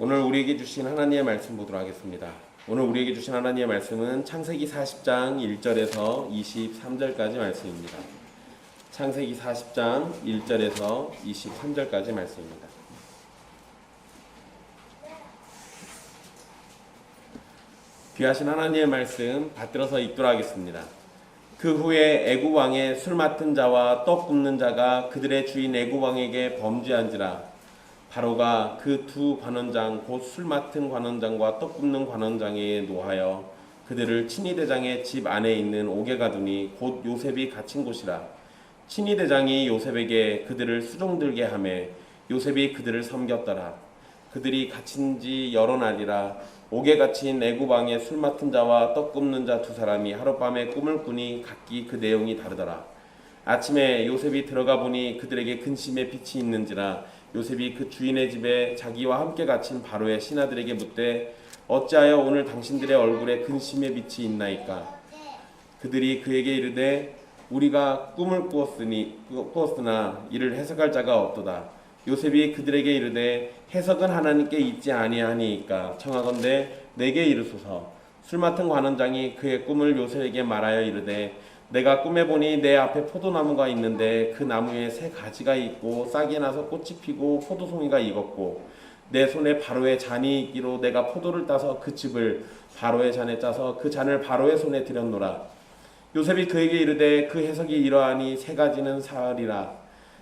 오늘 우리에게 주신 하나님의 말씀 보도록 하겠습니다. 오늘 우리에게 주신 하나님의 말씀은 창세기 40장 1절에서 23절까지 말씀입니다. 창세기 40장 1절에서 23절까지 말씀입니다. 귀하신 하나님의 말씀 받들어서 읽도록 하겠습니다. 그 후에 애굽 왕의 술 맡은 자와 떡 굽는 자가 그들의 주인 애굽 왕에게 범죄한지라. 바로가 그 두 관원장 곧 술 맡은 관원장과 떡 굽는 관원장에 노하여 그들을 친위대장의 집 안에 있는 옥에 가두니 곧 요셉이 갇힌 곳이라. 친위대장이 요셉에게 그들을 수종들게 하매 요셉이 그들을 섬겼더라. 그들이 갇힌 지 여러 날이라. 옥에 갇힌 애굽 왕의 술 맡은 자와 떡 굽는 자 두 사람이 하룻밤에 꿈을 꾸니 각기 그 내용이 다르더라. 아침에 요셉이 들어가 보니 그들에게 근심의 빛이 있는지라. 요셉이 그 주인의 집에 자기와 함께 갇힌 바로의 신하들에게 묻되 어찌하여 오늘 당신들의 얼굴에 근심의 빛이 있나이까. 그들이 그에게 이르되 우리가 꿈을 꾸었으나 이를 해석할 자가 없도다. 요셉이 그들에게 이르되 해석은 하나님께 있지 아니하니이까 청하건대 내게 이르소서. 술 맡은 관원장이 그의 꿈을 요셉에게 말하여 이르되 내가 꿈에 보니 내 앞에 포도나무가 있는데 그 나무에 새 가지가 있고 싹이 나서 꽃이 피고 포도송이가 익었고 내 손에 바로의 잔이 있기로 내가 포도를 따서 그 즙을 바로의 잔에 짜서 그 잔을 바로의 손에 들였노라. 요셉이 그에게 이르되 그 해석이 이러하니 새 가지는 사흘이라.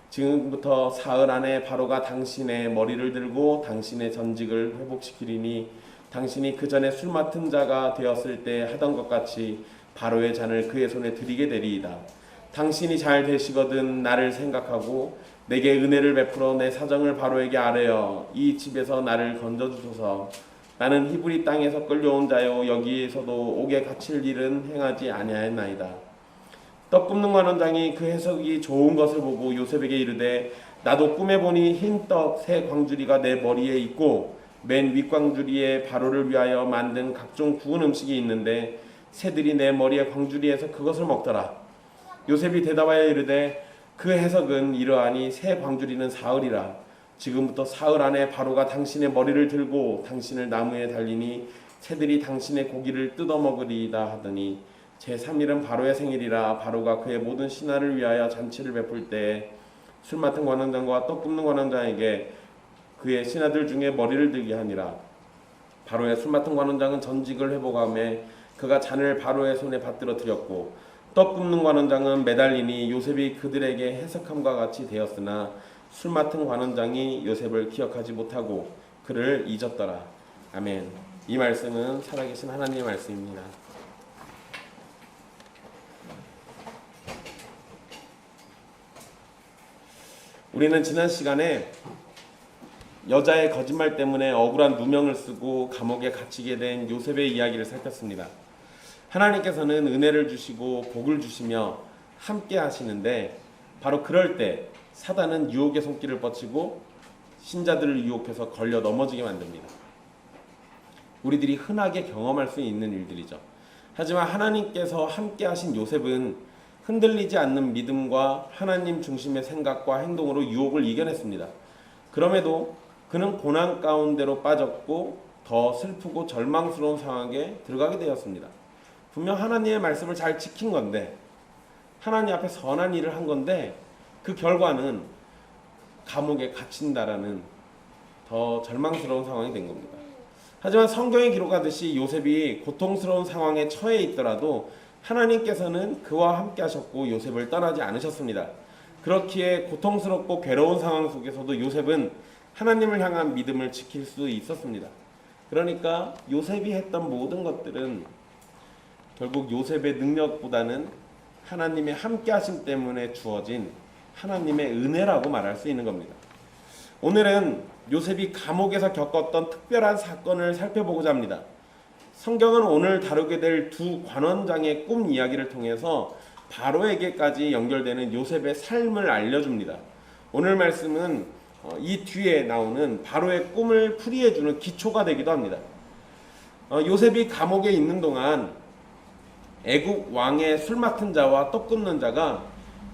지금부터 사흘 안에 바로가 당신의 머리를 들고 당신의 전직을 회복시키리니 당신이 그 전에 술 맡은 자가 되었을 때 하던 것 같이 바로의 잔을 그의 손에 드리게 되리이다. 당신이 잘 되시거든 나를 생각하고 내게 은혜를 베풀어 내 사정을 바로에게 아뢰어 이 집에서 나를 건져주소서. 나는 히브리 땅에서 끌려온 자요 여기에서도 옥에 갇힐 일은 행하지 아니하였나이다. 떡 굽는 관원장이 그 해석이 좋은 것을 보고 요셉에게 이르되 나도 꿈에 보니 흰 떡 새 광주리가 내 머리에 있고 맨 윗광주리에 바로를 위하여 만든 각종 구운 음식이 있는데 새들이 내 머리에 광주리에서 그것을 먹더라. 요셉이 대답하여 이르되 그 해석은 이러하니 새 광주리는 사흘이라. 지금부터 사흘 안에 바로가 당신의 머리를 들고 당신을 나무에 달리니 새들이 당신의 고기를 뜯어먹으리이다 하더니 제3일은 바로의 생일이라. 바로가 그의 모든 신하를 위하여 잔치를 베풀 때에 술 맡은 관원장과 떡 굽는 관원장에게 그의 신하들 중에 머리를 들게 하니라. 바로의 술 맡은 관원장은 전직을 회복하며 그가 잔을 바로의 손에 받들어 드렸고 떡 굽는 관원장은 매달리니 요셉이 그들에게 해석함과 같이 되었으나 술 맡은 관원장이 요셉을 기억하지 못하고 그를 잊었더라. 아멘. 이 말씀은 살아계신 하나님의 말씀입니다. 우리는 지난 시간에 여자의 거짓말 때문에 억울한 누명을 쓰고 감옥에 갇히게 된 요셉의 이야기를 살폈습니다. 하나님께서는 은혜를 주시고 복을 주시며 함께 하시는데 바로 그럴 때 사단은 유혹의 손길을 뻗치고 신자들을 유혹해서 걸려 넘어지게 만듭니다. 우리들이 흔하게 경험할 수 있는 일들이죠. 하지만 하나님께서 함께 하신 요셉은 흔들리지 않는 믿음과 하나님 중심의 생각과 행동으로 유혹을 이겨냈습니다. 그럼에도 그는 고난 가운데로 빠졌고 더 슬프고 절망스러운 상황에 들어가게 되었습니다. 분명 하나님의 말씀을 잘 지킨 건데 하나님 앞에 선한 일을 한 건데 그 결과는 감옥에 갇힌다라는 더 절망스러운 상황이 된 겁니다. 하지만 성경에 기록하듯이 요셉이 고통스러운 상황에 처해 있더라도 하나님께서는 그와 함께 하셨고 요셉을 떠나지 않으셨습니다. 그렇기에 고통스럽고 괴로운 상황 속에서도 요셉은 하나님을 향한 믿음을 지킬 수 있었습니다. 그러니까 요셉이 했던 모든 것들은 결국 요셉의 능력보다는 하나님의 함께 하심 때문에 주어진 하나님의 은혜라고 말할 수 있는 겁니다. 오늘은 요셉이 감옥에서 겪었던 특별한 사건을 살펴보고자 합니다. 성경은 오늘 다루게 될 두 관원장의 꿈 이야기를 통해서 바로에게까지 연결되는 요셉의 삶을 알려줍니다. 오늘 말씀은 이 뒤에 나오는 바로의 꿈을 풀이해주는 기초가 되기도 합니다. 요셉이 감옥에 있는 동안 애굽 왕의 술 맡은 자와 떡 굽는 자가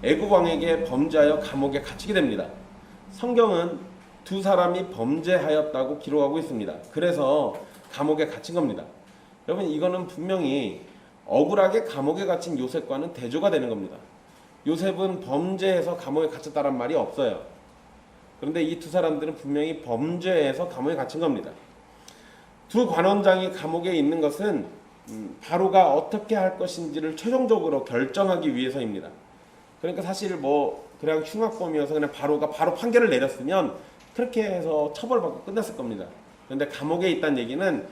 애굽 왕에게 범죄하여 감옥에 갇히게 됩니다. 성경은 두 사람이 범죄하였다고 기록하고 있습니다. 그래서 감옥에 갇힌 겁니다. 여러분, 이거는 분명히 억울하게 감옥에 갇힌 요셉과는 대조가 되는 겁니다. 요셉은 범죄해서 감옥에 갇혔다란 말이 없어요. 그런데 이 두 사람들은 분명히 범죄해서 감옥에 갇힌 겁니다. 두 관원장이 감옥에 있는 것은 바로가 어떻게 할 것인지를 최종적으로 결정하기 위해서입니다. 그러니까 사실 그냥 흉악범이어서 그냥 바로가 바로 판결을 내렸으면 그렇게 해서 처벌받고 끝났을 겁니다. 그런데 감옥에 있다는 얘기는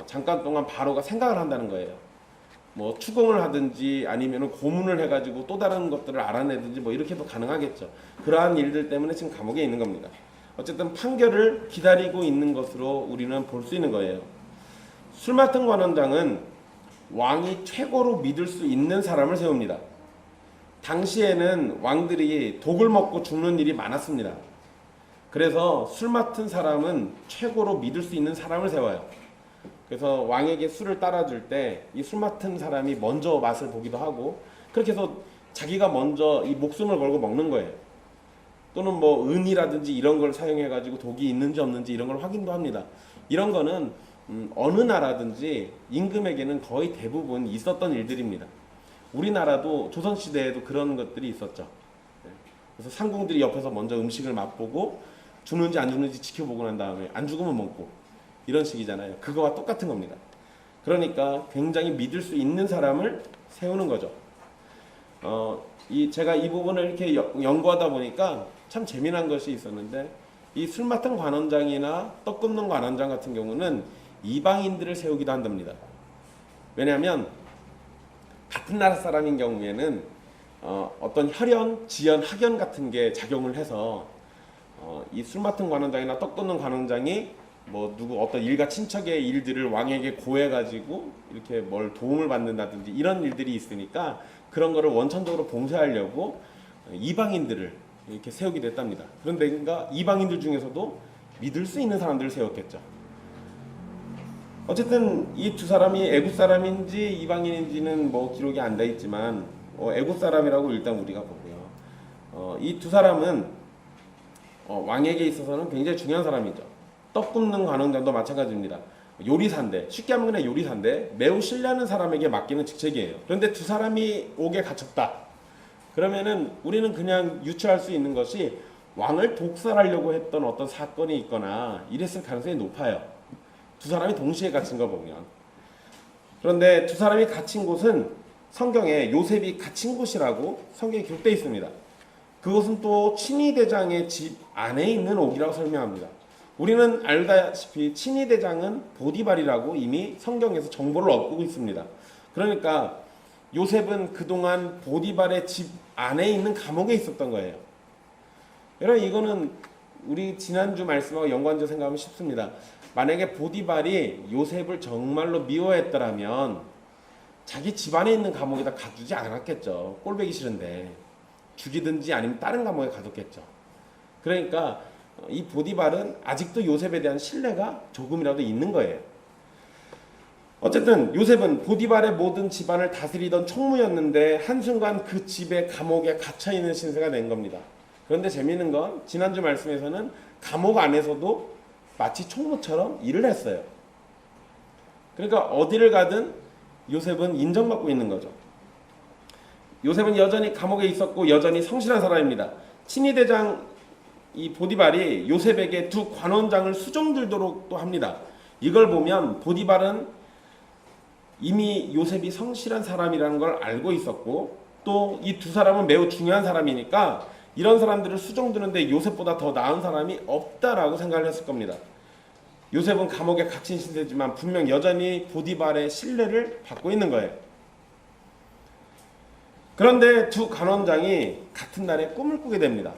잠깐 동안 바로가 생각을 한다는 거예요. 추궁을 하든지 아니면 고문을 해가지고 또 다른 것들을 알아내든지 이렇게 해도 가능하겠죠. 그러한 일들 때문에 지금 감옥에 있는 겁니다. 어쨌든 판결을 기다리고 있는 것으로 우리는 볼 수 있는 거예요. 술 맡은 관원장은 왕이 최고로 믿을 수 있는 사람을 세웁니다. 당시에는 왕들이 독을 먹고 죽는 일이 많았습니다. 그래서 술 맡은 사람은 최고로 믿을 수 있는 사람을 세워요. 그래서 왕에게 술을 따라줄 때 이 술 맡은 사람이 먼저 맛을 보기도 하고, 그렇게 해서 자기가 먼저 이 목숨을 걸고 먹는 거예요. 또는 은이라든지 이런 걸 사용해 가지고 독이 있는지 없는지 이런 걸 확인도 합니다. 이런 거는 어느 나라든지 임금에게는 거의 대부분 있었던 일들입니다. 우리나라도 조선시대에도 그런 것들이 있었죠. 그래서 상궁들이 옆에서 먼저 음식을 맛보고 주는지 안 주는지 지켜보고 난 다음에 안 죽으면 먹고, 이런 식이잖아요. 그거와 똑같은 겁니다. 그러니까 굉장히 믿을 수 있는 사람을 세우는 거죠. 제가 이 부분을 이렇게 연구하다 보니까 참 재미난 것이 있었는데, 이 술 맡은 관원장이나 떡 굽는 관원장 같은 경우는 이방인들을 세우기도 한답니다. 왜냐하면 같은 나라 사람인 경우에는 어떤 혈연, 지연, 학연 같은 게 작용을 해서 이 술 맡은 관원장이나 떡 굽는 관원장이 어떤 일가 친척의 일들을 왕에게 고해가지고 이렇게 도움을 받는다든지 이런 일들이 있으니까 그런 거를 원천적으로 봉쇄하려고 이방인들을 이렇게 세우기도 했답니다. 그런데 이방인들 중에서도 믿을 수 있는 사람들을 세웠겠죠. 어쨌든 이 두 사람이 애굽 사람인지 이방인인지는 기록이 안 돼 있지만 애굽 사람이라고 일단 우리가 보고요. 이 두 사람은 왕에게 있어서는 굉장히 중요한 사람이죠. 떡 굽는 관원장도 마찬가지입니다. 요리사인데, 쉽게 하면 그냥 요리사인데 매우 신뢰하는 사람에게 맡기는 직책이에요. 그런데 두 사람이 옥에 갇혔다. 그러면은 우리는 그냥 유추할 수 있는 것이 왕을 독살하려고 했던 어떤 사건이 있거나 이랬을 가능성이 높아요. 두 사람이 동시에 갇힌 거 보면. 그런데 두 사람이 갇힌 곳은 성경에 요셉이 갇힌 곳이라고 성경에 기록되어 있습니다. 그것은 또 친위대장의 집 안에 있는 옥이라고 설명합니다. 우리는 알다시피 친위대장은 보디발이라고 이미 성경에서 정보를 얻고 있습니다. 그러니까 요셉은 그동안 보디발의 집 안에 있는 감옥에 있었던 거예요. 여러분, 이거는 우리 지난주 말씀하고 연관지어 생각하면 쉽습니다. 만약에 보디발이 요셉을 정말로 미워했더라면 자기 집안에 있는 감옥에다 가두지 않았겠죠. 꼴보기 싫은데 죽이든지 아니면 다른 감옥에 가뒀겠죠. 그러니까 이 보디발은 아직도 요셉에 대한 신뢰가 조금이라도 있는 거예요. 어쨌든 요셉은 보디발의 모든 집안을 다스리던 총무였는데 한순간 그 집의 감옥에 갇혀있는 신세가 된 겁니다. 그런데 재미있는 건 지난주 말씀에서는 감옥 안에서도 마치 총무처럼 일을 했어요. 그러니까 어디를 가든 요셉은 인정받고 있는 거죠. 요셉은 여전히 감옥에 있었고 여전히 성실한 사람입니다. 친위대장 이 보디발이 요셉에게 두 관원장을 수종들도록 또 합니다. 이걸 보면 보디발은 이미 요셉이 성실한 사람이라는 걸 알고 있었고, 또 이 두 사람은 매우 중요한 사람이니까 이런 사람들을 수종드는데 요셉보다 더 나은 사람이 없다라고 생각을 했을 겁니다. 요셉은 감옥에 갇힌 신세지만 분명 여전히 보디발의 신뢰를 받고 있는 거예요. 그런데 두 관원장이 같은 날에 꿈을 꾸게 됩니다.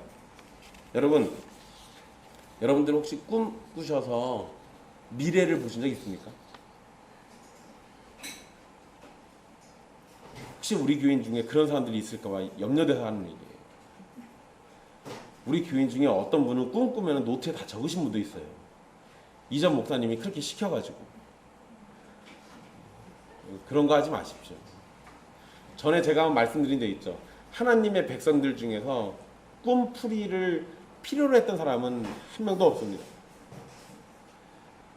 여러분들 혹시 꿈 꾸셔서 미래를 보신 적 있습니까? 혹시 우리 교인 중에 그런 사람들이 있을까 봐 염려돼서 하는 얘기예요. 우리 교인 중에 어떤 분은 꿈 꾸면 노트에 다 적으신 분도 있어요. 이전 목사님이 그렇게 시켜가지고. 그런 거 하지 마십시오. 전에 제가 한번 말씀드린 적 있죠. 하나님의 백성들 중에서 꿈풀이를 필요로 했던 사람은 한 명도 없습니다.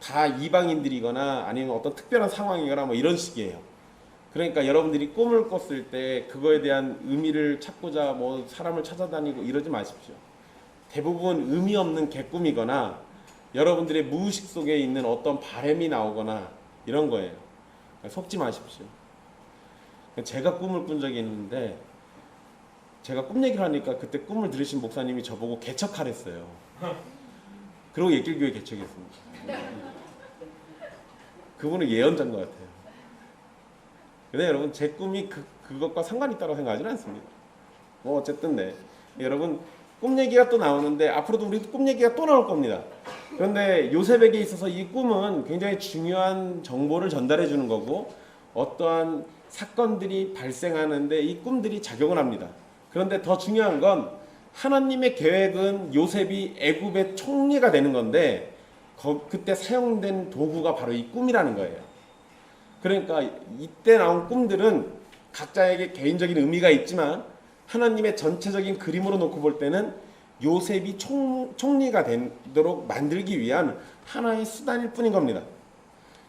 다 이방인들이거나 아니면 어떤 특별한 상황이거나 뭐 이런 식이에요. 그러니까 여러분들이 꿈을 꿨을 때 그거에 대한 의미를 찾고자 뭐 사람을 찾아다니고 이러지 마십시오. 대부분 의미 없는 개꿈이거나 여러분들의 무의식 속에 있는 어떤 바램이 나오거나 이런 거예요. 속지 마십시오. 제가 꿈을 꾼 적이 있는데 제가 꿈 얘기를 하니까 그때 꿈을 들으신 목사님이 저보고 개척하랬어요. 그러고 예길교회 개척했습니다. 그분은 예언자인 것 같아요. 근데 여러분 제 꿈이 그것과 상관이 있다고 생각하지는 않습니다. 뭐 어쨌든 네. 여러분 꿈 얘기가 또 나오는데 앞으로도 우리 꿈 얘기가 또 나올 겁니다. 그런데 요셉에게 있어서 이 꿈은 굉장히 중요한 정보를 전달해 주는 거고 어떠한 사건들이 발생하는데 이 꿈들이 작용을 합니다. 그런데 더 중요한 건 하나님의 계획은 요셉이 애굽의 총리가 되는 건데 그때 사용된 도구가 바로 이 꿈이라는 거예요. 그러니까 이때 나온 꿈들은 각자에게 개인적인 의미가 있지만 하나님의 전체적인 그림으로 놓고 볼 때는 요셉이 총리가 되도록 만들기 위한 하나의 수단일 뿐인 겁니다.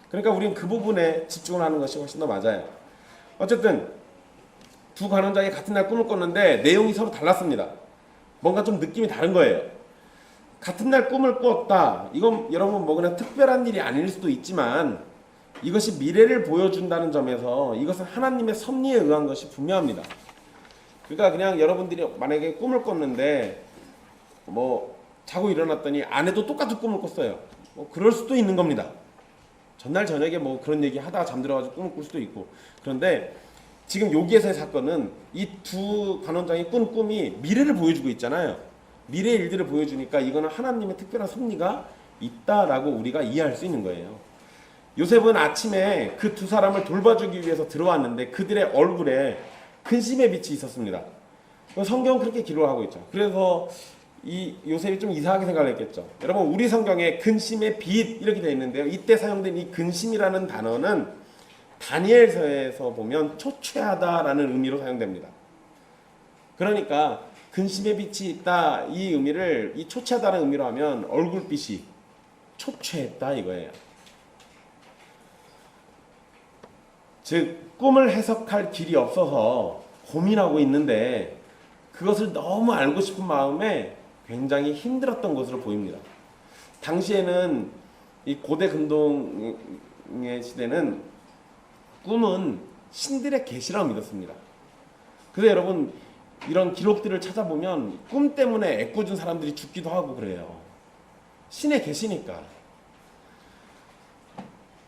그러니까 우리는 그 부분에 집중을 하는 것이 훨씬 더 맞아요. 어쨌든 두 관원장이 같은 날 꿈을 꿨는데 내용이 서로 달랐습니다. 뭔가 좀 느낌이 다른 거예요. 같은 날 꿈을 꿨다. 이건 여러분 뭐 그냥 특별한 일이 아닐 수도 있지만 이것이 미래를 보여준다는 점에서 이것은 하나님의 섭리에 의한 것이 분명합니다. 그러니까 그냥 여러분들이 만약에 꿈을 꿨는데 뭐 자고 일어났더니 아내도 똑같은 꿈을 꿨어요. 뭐 그럴 수도 있는 겁니다. 전날 저녁에 뭐 그런 얘기 하다가 잠들어가지고 꿈을 꿀 수도 있고. 그런데 지금 여기에서의 사건은 이 두 관원장이 꾼 꿈이 미래를 보여주고 있잖아요. 미래의 일들을 보여주니까 이거는 하나님의 특별한 섭리가 있다라고 우리가 이해할 수 있는 거예요. 요셉은 아침에 그 두 사람을 돌봐주기 위해서 들어왔는데 그들의 얼굴에 근심의 빛이 있었습니다. 성경은 그렇게 기록을 하고 있죠. 그래서 이 요셉이 좀 이상하게 생각을 했겠죠. 여러분 우리 성경에 근심의 빛 이렇게 되어 있는데요. 이때 사용된 이 근심이라는 단어는 다니엘서에서 보면 초췌하다라는 의미로 사용됩니다. 그러니까 근심의 빛이 있다 이 의미를 이 초췌하다는 의미로 하면 얼굴빛이 초췌했다 이거예요. 즉 꿈을 해석할 길이 없어서 고민하고 있는데 그것을 너무 알고 싶은 마음에 굉장히 힘들었던 것으로 보입니다. 당시에는 이 고대 근동의 시대는 꿈은 신들의 계시라고 믿었습니다. 그래서 여러분 이런 기록들을 찾아보면 꿈 때문에 애꿎은 사람들이 죽기도 하고 그래요. 신의 계시니까.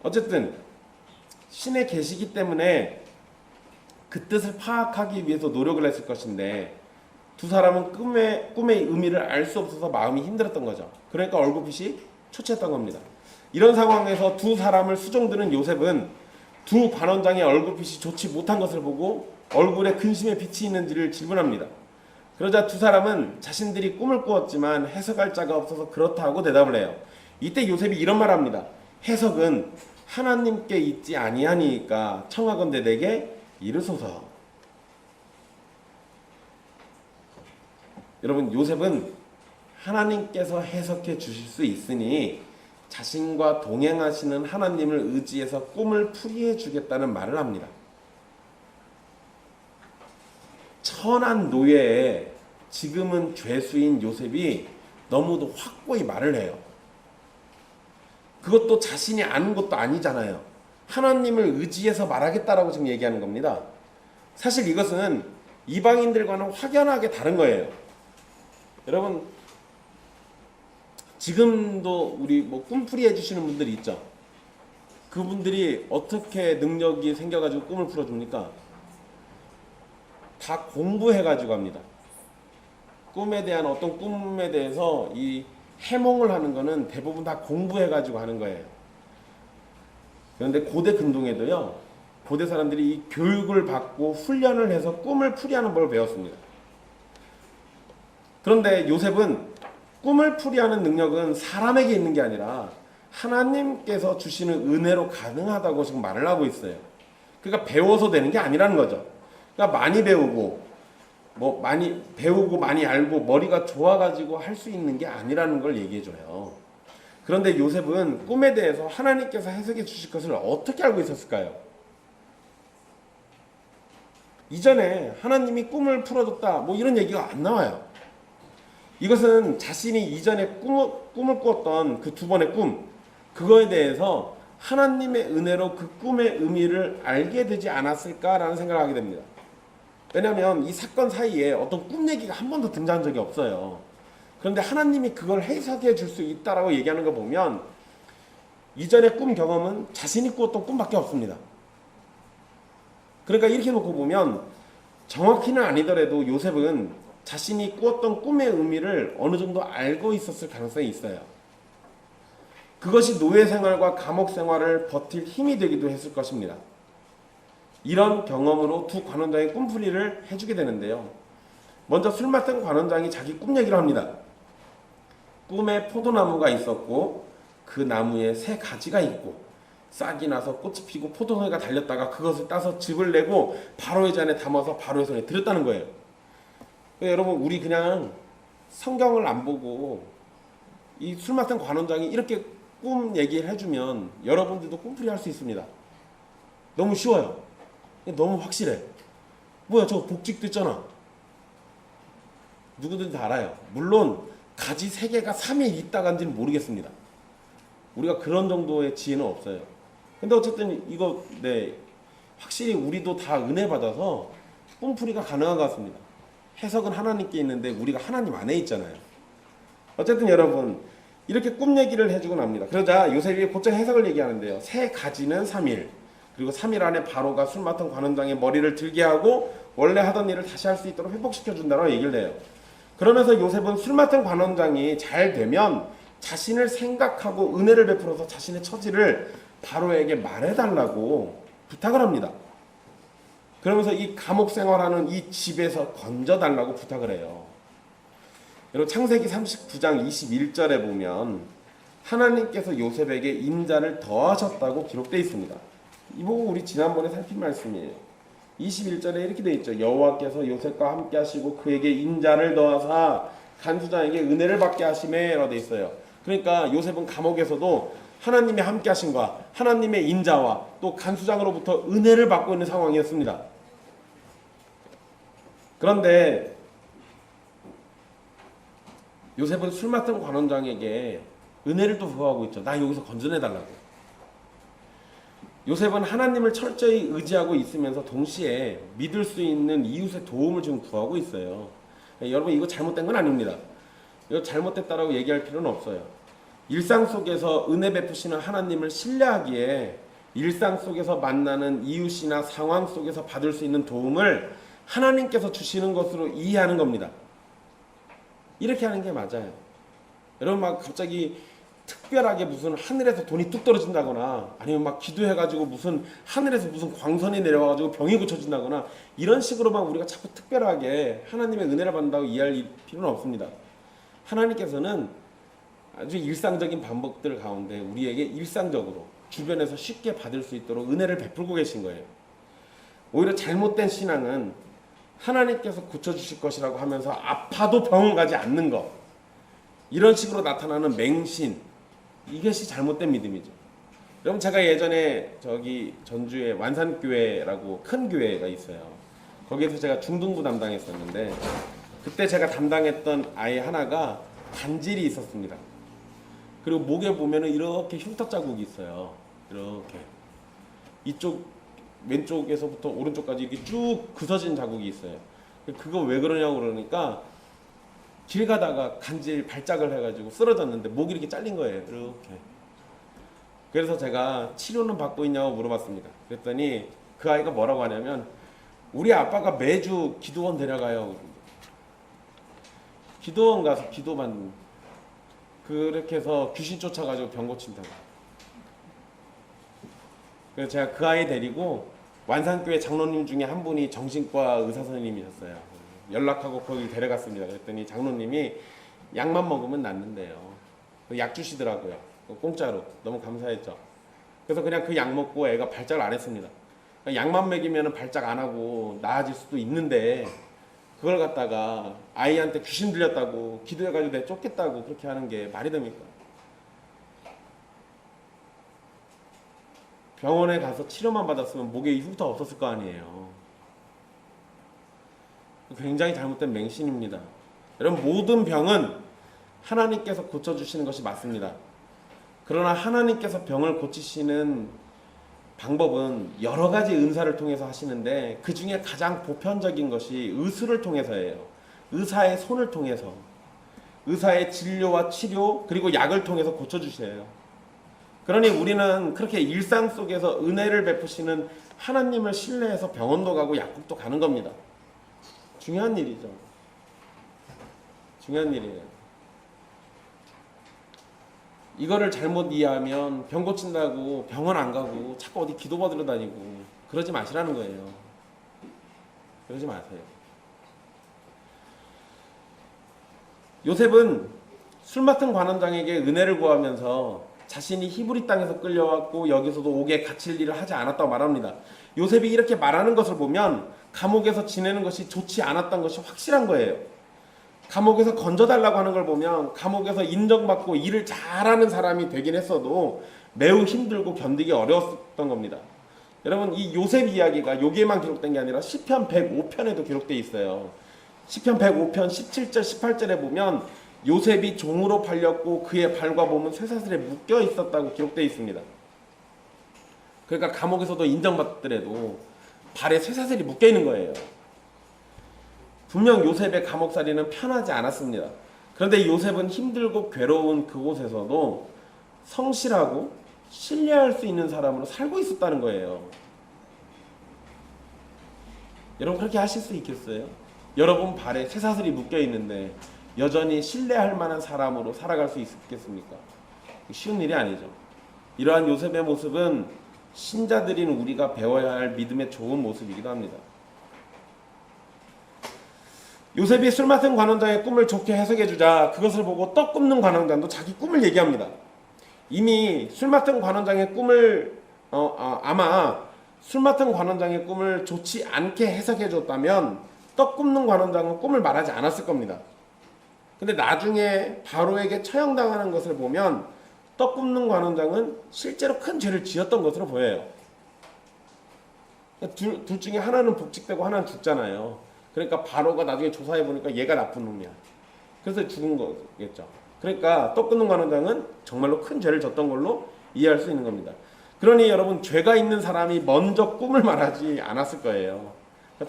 어쨌든 신의 계시기 때문에 그 뜻을 파악하기 위해서 노력을 했을 것인데 두 사람은 꿈의 의미를 알 수 없어서 마음이 힘들었던 거죠. 그러니까 얼굴빛이 초췌했던 겁니다. 이런 상황에서 두 사람을 수종드는 요셉은 두 관원장의 얼굴빛이 좋지 못한 것을 보고 얼굴에 근심의 빛이 있는지를 질문합니다. 그러자 두 사람은 자신들이 꿈을 꾸었지만 해석할 자가 없어서 그렇다고 대답을 해요. 이때 요셉이 이런 말을 합니다. 해석은 하나님께 있지 아니하니까 청하건대 내게 이르소서. 여러분 요셉은 하나님께서 해석해 주실 수 있으니 자신과 동행하시는 하나님을 의지해서 꿈을 풀이해 주겠다는 말을 합니다. 천한 노예에 지금은 죄수인 요셉이 너무도 확고히 말을 해요. 그것도 자신이 아는 것도 아니잖아요. 하나님을 의지해서 말하겠다라고 지금 얘기하는 겁니다. 사실 이것은 이방인들과는 확연하게 다른 거예요. 여러분 지금도 우리 뭐 꿈풀이 해주시는 분들이 있죠. 그분들이 어떻게 능력이 생겨가지고 꿈을 풀어줍니까? 다 공부해가지고 합니다. 꿈에 대한 어떤 꿈에 대해서 이 해몽을 하는 거는 대부분 다 공부해가지고 하는 거예요. 그런데 고대 근동에도요, 고대 사람들이 이 교육을 받고 훈련을 해서 꿈을 풀이하는 법을 배웠습니다. 그런데 요셉은 꿈을 풀이하는 능력은 사람에게 있는 게 아니라 하나님께서 주시는 은혜로 가능하다고 지금 말을 하고 있어요. 그러니까 배워서 되는 게 아니라는 거죠. 그러니까 많이 배우고 뭐 많이 배우고 많이 알고 머리가 좋아가지고 할 수 있는 게 아니라는 걸 얘기해줘요. 그런데 요셉은 꿈에 대해서 하나님께서 해석해 주실 것을 어떻게 알고 있었을까요? 이전에 하나님이 꿈을 풀어줬다 뭐 이런 얘기가 안 나와요. 이것은 자신이 이전에 꿈을 꾸었던 그 두 번의 꿈, 그거에 대해서 하나님의 은혜로 그 꿈의 의미를 알게 되지 않았을까라는 생각을 하게 됩니다. 왜냐하면 이 사건 사이에 어떤 꿈 얘기가 한 번도 등장한 적이 없어요. 그런데 하나님이 그걸 해석해 줄 수 있다라고 얘기하는 거 보면 이전의 꿈 경험은 자신이 꾸었던 꿈밖에 없습니다. 그러니까 이렇게 놓고 보면 정확히는 아니더라도 요셉은 자신이 꾸었던 꿈의 의미를 어느 정도 알고 있었을 가능성이 있어요. 그것이 노예 생활과 감옥 생활을 버틸 힘이 되기도 했을 것입니다. 이런 경험으로 두 관원장의 꿈풀이를 해주게 되는데요. 먼저 술 맡은 관원장이 자기 꿈 얘기를 합니다. 꿈에 포도나무가 있었고 그 나무에 새 가지가 있고 싹이 나서 꽃이 피고 포도송이가 달렸다가 그것을 따서 즙을 내고 바로의 잔에 담아서 바로의 손에 드렸다는 거예요. 여러분 우리 그냥 성경을 안 보고 이 술 맡은 관원장이 이렇게 꿈 얘기를 해주면 여러분들도 꿈풀이 할 수 있습니다. 너무 쉬워요. 너무 확실해. 뭐야 저 복직도 있잖아. 누구든지 다 알아요. 물론 가지 3개가 3일 있다간지는 모르겠습니다. 우리가 그런 정도의 지혜는 없어요. 근데 어쨌든 이거 확실히 우리도 다 은혜 받아서 꿈풀이가 가능한 것 같습니다. 해석은 하나님께 있는데 우리가 하나님 안에 있잖아요. 어쨌든 여러분 이렇게 꿈 얘기를 해주고 납니다. 그러자 요셉이 곧장 해석을 얘기하는데요. 새 가지는 3일, 그리고 3일 안에 바로가 술 맡은 관원장의 머리를 들게 하고 원래 하던 일을 다시 할 수 있도록 회복시켜준다고 얘기를 해요. 그러면서 요셉은 술 맡은 관원장이 잘 되면 자신을 생각하고 은혜를 베풀어서 자신의 처지를 바로에게 말해달라고 부탁을 합니다. 그러면서 이 감옥 생활하는 이 집에서 건져달라고 부탁을 해요. 여러분 창세기 39장 21절에 보면 하나님께서 요셉에게 인자를 더하셨다고 기록되어 있습니다. 이 부분 우리 지난번에 살핀 말씀이에요. 21절에 이렇게 되어 있죠. 여호와께서 요셉과 함께 하시고 그에게 인자를 더하사 간수장에게 은혜를 받게 하시매 라고 되어 있어요. 그러니까 요셉은 감옥에서도 하나님의 함께 하심과 하나님의 인자와 또 간수장으로부터 은혜를 받고 있는 상황이었습니다. 그런데 요셉은 술 맡은 관원장에게 은혜를 또 구하고 있죠. 나 여기서 건져내달라고. 요셉은 하나님을 철저히 의지하고 있으면서 동시에 믿을 수 있는 이웃의 도움을 지금 구하고 있어요. 여러분 이거 잘못된 건 아닙니다. 이거 잘못됐다라고 얘기할 필요는 없어요. 일상 속에서 은혜 베푸시는 하나님을 신뢰하기에 일상 속에서 만나는 이웃이나 상황 속에서 받을 수 있는 도움을 하나님께서 주시는 것으로 이해하는 겁니다. 이렇게 하는 게 맞아요. 여러분 막 갑자기 특별하게 무슨 하늘에서 돈이 뚝 떨어진다거나 아니면 막 기도해가지고 무슨 하늘에서 무슨 광선이 내려와가지고 병이 고쳐진다거나 이런 식으로만 우리가 자꾸 특별하게 하나님의 은혜를 받는다고 이해할 필요는 없습니다. 하나님께서는 아주 일상적인 방법들 가운데 우리에게 일상적으로 주변에서 쉽게 받을 수 있도록 은혜를 베풀고 계신 거예요. 오히려 잘못된 신앙은 하나님께서 고쳐주실 것이라고 하면서 아파도 병원 가지 않는 것, 이런 식으로 나타나는 맹신, 이것이 잘못된 믿음이죠. 여러분 제가 예전에 저기 전주에 완산교회라고 큰 교회가 있어요. 거기에서 제가 중등부 담당했었는데 그때 제가 담당했던 아이 하나가 간질이 있었습니다. 그리고 목에 보면은 이렇게 흉터 자국이 있어요. 이렇게 이쪽 왼쪽에서부터 오른쪽까지 이렇게 쭉 그서진 자국이 있어요. 그거 왜 그러냐고 그러니까 길 가다가 간질 발작을 해가지고 쓰러졌는데 목이 이렇게 잘린 거예요. 이렇게. 그래서 제가 치료는 받고 있냐고 물어봤습니다. 그랬더니 그 아이가 뭐라고 하냐면 우리 아빠가 매주 기도원 데려가요. 기도원 가서 기도만 그렇게 해서 귀신 쫓아가지고 병 고친다고. 그래서 제가 그 아이 데리고 완산교회 장로님 중에 한 분이 정신과 의사 선생님이셨어요. 연락하고 거기 데려갔습니다. 그랬더니 장로님이 약만 먹으면 낫는데요. 약 주시더라고요. 공짜로. 너무 감사했죠. 그래서 그냥 그 약 먹고 애가 발작을 안 했습니다. 약만 먹이면 발작 안 하고 나아질 수도 있는데 그걸 갖다가 아이한테 귀신 들렸다고 기도해가지고 내 쫓겠다고 그렇게 하는 게 말이 됩니까? 병원에 가서 치료만 받았으면 목에 이후부터 없었을 거 아니에요. 굉장히 잘못된 맹신입니다. 여러분, 모든 병은 하나님께서 고쳐주시는 것이 맞습니다. 그러나 하나님께서 병을 고치시는 방법은 여러 가지 은사를 통해서 하시는데 그 중에 가장 보편적인 것이 의술을 통해서예요. 의사의 손을 통해서, 의사의 진료와 치료 그리고 약을 통해서 고쳐주셔요. 그러니 우리는 그렇게 일상 속에서 은혜를 베푸시는 하나님을 신뢰해서 병원도 가고 약국도 가는 겁니다. 중요한 일이죠. 중요한 일이에요. 이거를 잘못 이해하면 병 고친다고 병원 안 가고 자꾸 어디 기도 받으러 다니고 그러지 마시라는 거예요. 그러지 마세요. 요셉은 술 맡은 관원장에게 은혜를 구하면서 자신이 히브리 땅에서 끌려왔고 여기서도 옥에 갇힐 일을 하지 않았다고 말합니다. 요셉이 이렇게 말하는 것을 보면 감옥에서 지내는 것이 좋지 않았던 것이 확실한 거예요. 감옥에서 건져달라고 하는 걸 보면 감옥에서 인정받고 일을 잘하는 사람이 되긴 했어도 매우 힘들고 견디기 어려웠던 겁니다. 여러분, 이 요셉 이야기가 여기에만 기록된 게 아니라 시편 105편에도 기록되어 있어요. 시편 105편 17절 18절에 보면 요셉이 종으로 팔렸고 그의 발과 몸은 쇠사슬에 묶여 있었다고 기록되어 있습니다. 그러니까 감옥에서도 인정받더라도 발에 쇠사슬이 묶여 있는 거예요. 분명 요셉의 감옥살이는 편하지 않았습니다. 그런데 요셉은 힘들고 괴로운 그곳에서도 성실하고 신뢰할 수 있는 사람으로 살고 있었다는 거예요. 여러분, 그렇게 하실 수 있겠어요? 여러분 발에 쇠사슬이 묶여 있는데 여전히 신뢰할 만한 사람으로 살아갈 수 있겠습니까? 쉬운 일이 아니죠. 이러한 요셉의 모습은 신자들인 우리가 배워야 할 믿음의 좋은 모습이기도 합니다. 요셉이 술 맡은 관원장의 꿈을 좋게 해석해주자 그것을 보고 떡 굽는 관원장도 자기 꿈을 얘기합니다. 이미 술 맡은 관원장의 꿈을 아마 술 맡은 관원장의 꿈을 좋지 않게 해석해줬다면 떡 굽는 관원장은 꿈을 말하지 않았을 겁니다. 근데 나중에 바로에게 처형당하는 것을 보면 떡 굽는 관원장은 실제로 큰 죄를 지었던 것으로 보여요. 둘 중에 하나는 복직되고 하나는 죽잖아요. 그러니까 바로가 나중에 조사해 보니까 얘가 나쁜 놈이야. 그래서 죽은 거겠죠. 그러니까 떡 굽는 관원장은 정말로 큰 죄를 졌던 걸로 이해할 수 있는 겁니다. 그러니 여러분, 죄가 있는 사람이 먼저 꿈을 말하지 않았을 거예요.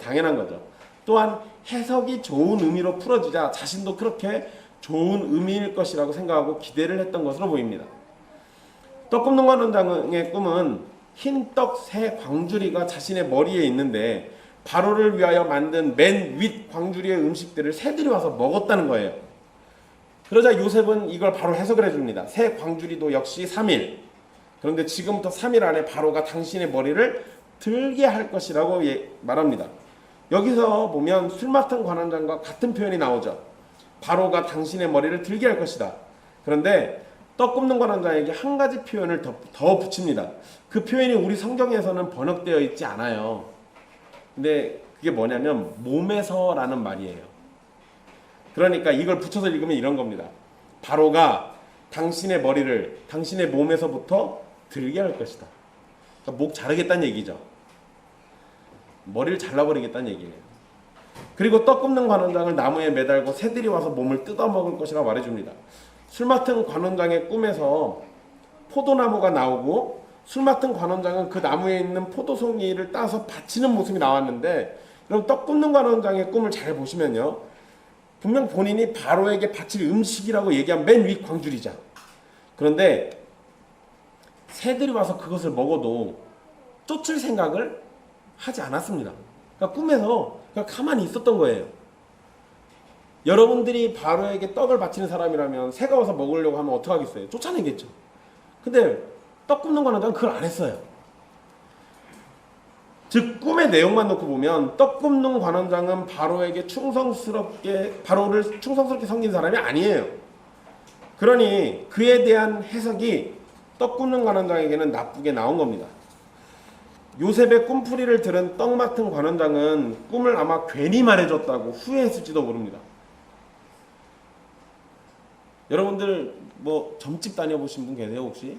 당연한 거죠. 또한 해석이 좋은 의미로 풀어지자 자신도 그렇게 좋은 의미일 것이라고 생각하고 기대를 했던 것으로 보입니다. 떡 굽는 관원장의 꿈은 흰 떡 세 광주리가 자신의 머리에 있는데 바로를 위하여 만든 맨 윗 광주리의 음식들을 새들이 와서 먹었다는 거예요. 그러자 요셉은 이걸 바로 해석을 해줍니다. 새 광주리도 역시 3일. 그런데 지금부터 3일 안에 바로가 당신의 머리를 들게 할 것이라고 말합니다. 여기서 보면 술 맡은 관원장과 같은 표현이 나오죠. 바로가 당신의 머리를 들게 할 것이다. 그런데 떡 굽는 관원장에게 한 가지 표현을 더 붙입니다. 그 표현이 우리 성경에서는 번역되어 있지 않아요. 근데 그게 뭐냐면 몸에서라는 말이에요. 그러니까 이걸 붙여서 읽으면 이런 겁니다. 바로가 당신의 머리를 당신의 몸에서부터 들게 할 것이다. 그러니까 목 자르겠다는 얘기죠. 머리를 잘라버리겠다는 얘기예요. 그리고 떡 굽는 관원장을 나무에 매달고 새들이 와서 몸을 뜯어먹을 것이라고 말해줍니다. 술 맡은 관원장의 꿈에서 포도나무가 나오고 술 맡은 관원장은 그 나무에 있는 포도송이를 따서 바치는 모습이 나왔는데, 여러분, 떡 굽는 관원장의 꿈을 잘 보시면요, 분명 본인이 바로에게 바칠 음식이라고 얘기한 맨 위 광주리자. 그런데 새들이 와서 그것을 먹어도 쫓을 생각을 하지 않았습니다. 그러니까 꿈에서 그냥 가만히 있었던 거예요. 여러분들이 바로에게 떡을 바치는 사람이라면 새가 와서 먹으려고 하면 어떡하겠어요? 쫓아내겠죠. 근데 떡 굽는 관원장은 그걸 안 했어요. 즉, 꿈의 내용만 놓고 보면 떡 굽는 관원장은 바로를 충성스럽게 섬긴 사람이 아니에요. 그러니 그에 대한 해석이 떡 굽는 관원장에게는 나쁘게 나온 겁니다. 요셉의 꿈풀이를 들은 떡 맡은 관원장은 꿈을 아마 괜히 말해줬다고 후회했을지도 모릅니다. 여러분들 뭐 점집 다녀보신 분 계세요 혹시?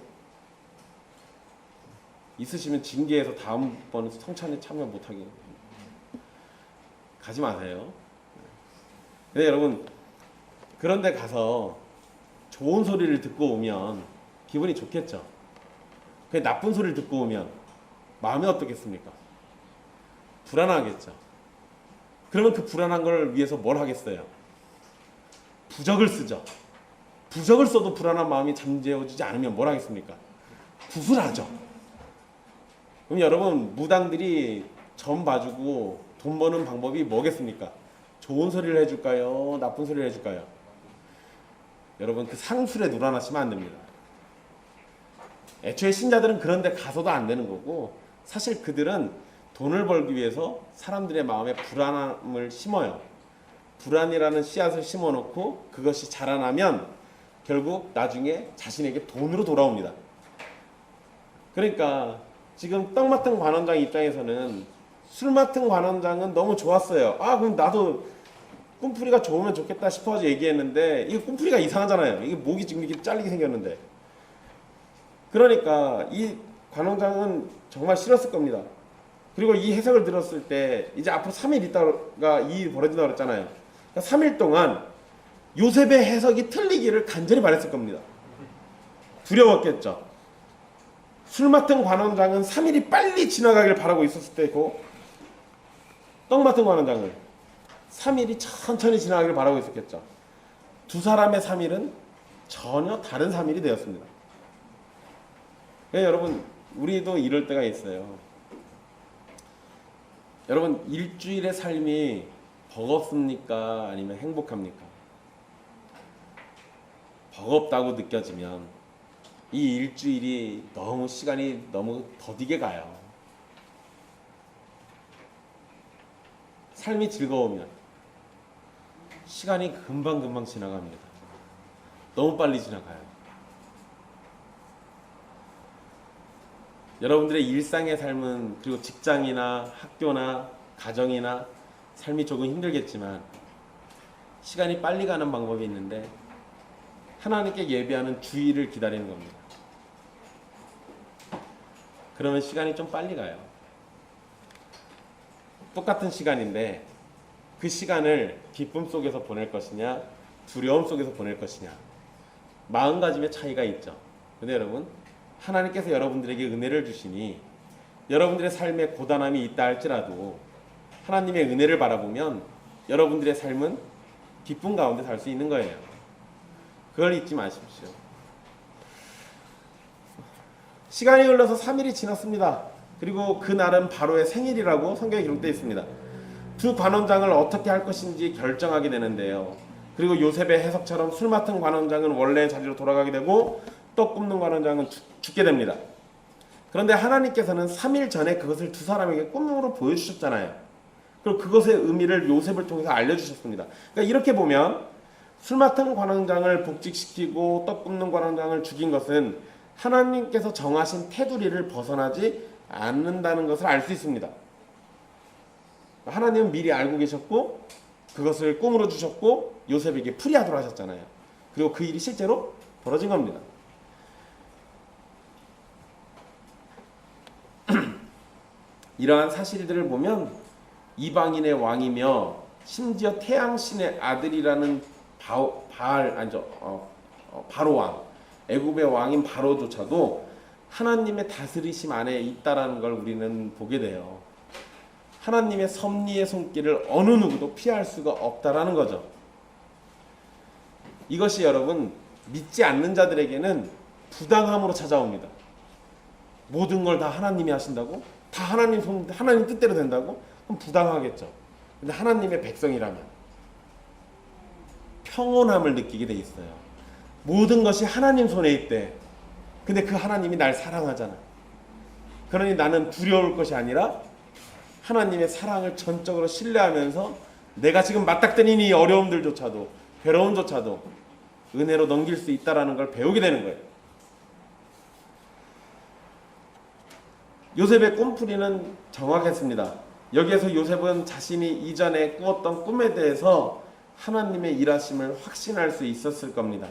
있으시면 징계해서 다음번 성찬에 참여 못하게 가지 마세요. 근데 여러분 그런데 가서 좋은 소리를 듣고 오면 기분이 좋겠죠. 그 나쁜 소리를 듣고 오면 마음이 어떻겠습니까? 불안하겠죠. 그러면 그 불안한 걸 위해서 뭘 하겠어요? 부적을 쓰죠. 부적을 써도 불안한 마음이 잠재워지지 않으면 뭘 하겠습니까? 구슬하죠. 그럼 여러분 무당들이 점 봐주고 돈 버는 방법이 뭐겠습니까? 좋은 소리를 해줄까요? 나쁜 소리를 해줄까요? 여러분 그 상술에 놀아나시면 안 됩니다. 애초에 신자들은 그런 데 가서도 안 되는 거고 사실 그들은 돈을 벌기 위해서 사람들의 마음에 불안함을 심어요. 불안이라는 씨앗을 심어놓고 그것이 자라나면 결국 나중에 자신에게 돈으로 돌아옵니다. 그러니까 지금 떡 맡은 관원장 입장에서는 술 맡은 관원장은 너무 좋았어요. 아 그럼 나도 꿈풀이가 좋으면 좋겠다 싶어서 얘기했는데 이게 꿈풀이가 이상하잖아요. 이게 목이 지금 이렇게 잘리게 생겼는데 그러니까 이 관원장은 정말 싫었을 겁니다. 그리고 이 해석을 들었을 때 이제 앞으로 3일 있다가 이 일이 벌어진다고 그랬잖아요. 그러니까 3일 동안 요셉의 해석이 틀리기를 간절히 바랬을 겁니다. 두려웠겠죠. 술 맡은 관원장은 3일이 빨리 지나가길 바라고 있었을 때고 떡 맡은 관원장은 3일이 천천히 지나가길 바라고 있었겠죠. 두 사람의 3일은 전혀 다른 3일이 되었습니다. 여러분 우리도 이럴 때가 있어요. 여러분 일주일의 삶이 버겁습니까? 아니면 행복합니까? 버겁다고 느껴지면 이 일주일이 너무 시간이 너무 더디게 가요. 삶이 즐거우면 시간이 금방금방 지나갑니다. 너무 빨리 지나가요. 여러분들의 일상의 삶은 그리고 직장이나 학교나 가정이나 삶이 조금 힘들겠지만 시간이 빨리 가는 방법이 있는데 하나님께 예배하는 주일을 기다리는 겁니다. 그러면 시간이 좀 빨리 가요. 똑같은 시간인데 그 시간을 기쁨 속에서 보낼 것이냐 두려움 속에서 보낼 것이냐 마음가짐의 차이가 있죠. 근데 여러분 하나님께서 여러분들에게 은혜를 주시니 여러분들의 삶에 고단함이 있다 할지라도 하나님의 은혜를 바라보면 여러분들의 삶은 기쁨 가운데 살 수 있는 거예요. 그걸 잊지 마십시오. 시간이 흘러서 3일이 지났습니다. 그리고 그날은 바로의 생일이라고 성경에 기록되어 있습니다. 두 관원장을 어떻게 할 것인지 결정하게 되는데요. 그리고 요셉의 해석처럼 술 맡은 관원장은 원래 자리로 돌아가게 되고 떡 굽는 관원장은 죽게 됩니다. 그런데 하나님께서는 3일 전에 그것을 두 사람에게 꿈으로 보여주셨잖아요. 그리고 그것의 의미를 요셉을 통해서 알려주셨습니다. 그러니까 이렇게 보면 술 맡은 관원장을 복직시키고 떡 굽는 관원장을 죽인 것은 하나님께서 정하신 테두리를 벗어나지 않는다는 것을 알 수 있습니다. 하나님은 미리 알고 계셨고 그것을 꿈으로 주셨고 요셉에게 풀이하도록 하셨잖아요. 그리고 그 일이 실제로 벌어진 겁니다. 이러한 사실들을 보면 이방인의 왕이며 심지어 태양신의 아들이라는 바로 왕, 애굽의 왕인 바로조차도 하나님의 다스리심 안에 있다라는 걸 우리는 보게 돼요. 하나님의 섭리의 손길을 어느 누구도 피할 수가 없다라는 거죠. 이것이 여러분 믿지 않는 자들에게는 부당함으로 찾아옵니다. 모든 걸 다 하나님이 하신다고? 다 하나님 뜻대로 된다고? 그럼 부당하겠죠. 근데 하나님의 백성이라면 평온함을 느끼게 돼 있어요. 모든 것이 하나님 손에 있대. 근데 그 하나님이 날 사랑하잖아. 그러니 나는 두려울 것이 아니라 하나님의 사랑을 전적으로 신뢰하면서 내가 지금 맞닥뜨리는 이 어려움들조차도 괴로움조차도 은혜로 넘길 수 있다라는 걸 배우게 되는 거예요. 요셉의 꿈풀이는 정확했습니다. 여기에서 요셉은 자신이 이전에 꾸었던 꿈에 대해서 하나님의 일하심을 확신할 수 있었을 겁니다.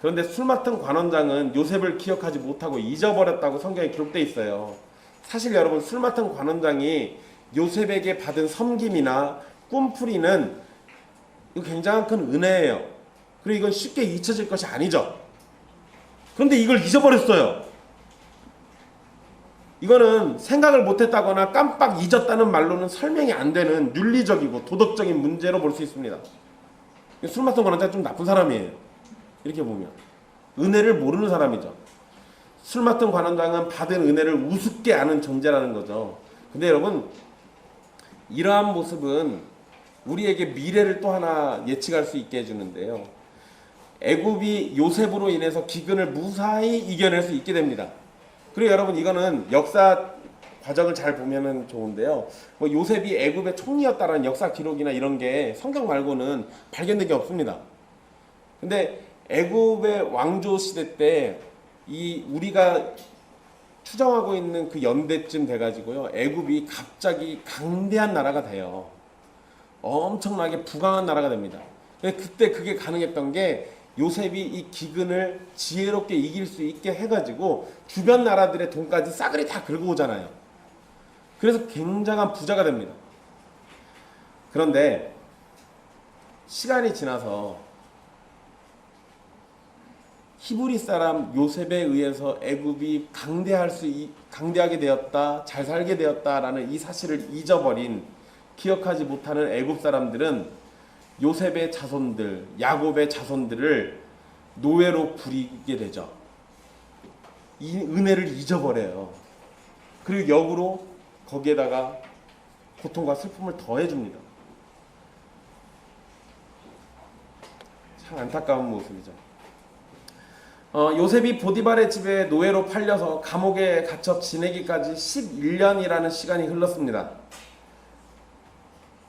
그런데 술 맡은 관원장은 요셉을 기억하지 못하고 잊어버렸다고 성경에 기록되어 있어요. 사실 여러분, 술 맡은 관원장이 요셉에게 받은 섬김이나 꿈풀이는 이거 굉장한 큰 은혜예요. 그리고 이건 쉽게 잊혀질 것이 아니죠. 그런데 이걸 잊어버렸어요. 이거는 생각을 못했다거나 깜빡 잊었다는 말로는 설명이 안 되는 윤리적이고 도덕적인 문제로 볼 수 있습니다. 술 맡은 관원장은 좀 나쁜 사람이에요. 이렇게 보면 은혜를 모르는 사람이죠. 술 맡은 관원장은 받은 은혜를 우습게 아는 존재라는 거죠. 근데 여러분, 이러한 모습은 우리에게 미래를 또 하나 예측할 수 있게 해주는데요. 애굽이 요셉으로 인해서 기근을 무사히 이겨낼 수 있게 됩니다. 그리고 여러분, 이거는 역사 과정을 잘 보면은 좋은데요. 뭐 요셉이 애굽의 총리였다라는 역사 기록이나 이런 게 성경 말고는 발견된 게 없습니다. 근데 애굽의 왕조 시대 때 이 우리가 추정하고 있는 그 연대쯤 돼가지고요, 애굽이 갑자기 강대한 나라가 돼요. 엄청나게 부강한 나라가 됩니다. 근데 그때 그게 가능했던 게 요셉이 이 기근을 지혜롭게 이길 수 있게 해가지고 주변 나라들의 돈까지 싸그리 다 긁어 오잖아요. 그래서 굉장한 부자가 됩니다. 그런데 시간이 지나서 히브리 사람 요셉에 의해서 애굽이 강대하게 되었다, 잘 살게 되었다라는 이 사실을 잊어버린, 기억하지 못하는 애굽 사람들은 요셉의 자손들, 야곱의 자손들을 노예로 부리게 되죠. 이 은혜를 잊어버려요. 그리고 역으로 거기에다가 고통과 슬픔을 더해줍니다. 참 안타까운 모습이죠. 요셉이 보디발의 집에 노예로 팔려서 감옥에 갇혀 지내기까지 11년이라는 시간이 흘렀습니다.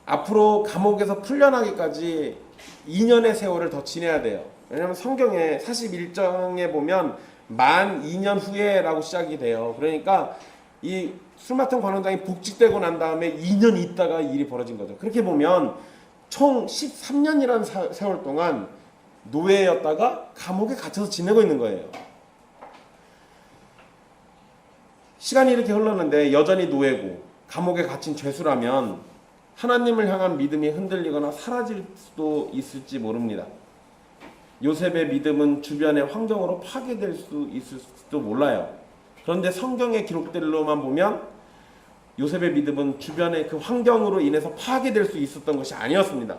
앞으로 감옥에서 풀려나기까지 2년의 세월을 더 지내야 돼요. 왜냐하면 성경에 41장에 보면 만 2년 후에라고 시작이 돼요. 그러니까 이 술 맡은 관원장이 복직되고 난 다음에 2년 있다가 일이 벌어진 거죠. 그렇게 보면 총 13년이라는 세월 동안 노예였다가 감옥에 갇혀서 지내고 있는 거예요. 시간이 이렇게 흘렀는데 여전히 노예고 감옥에 갇힌 죄수라면 하나님을 향한 믿음이 흔들리거나 사라질 수도 있을지 모릅니다. 요셉의 믿음은 주변의 환경으로 파괴될 수 있을지도 몰라요. 그런데 성경의 기록들로만 보면 요셉의 믿음은 주변의 그 환경으로 인해서 파괴될 수 있었던 것이 아니었습니다.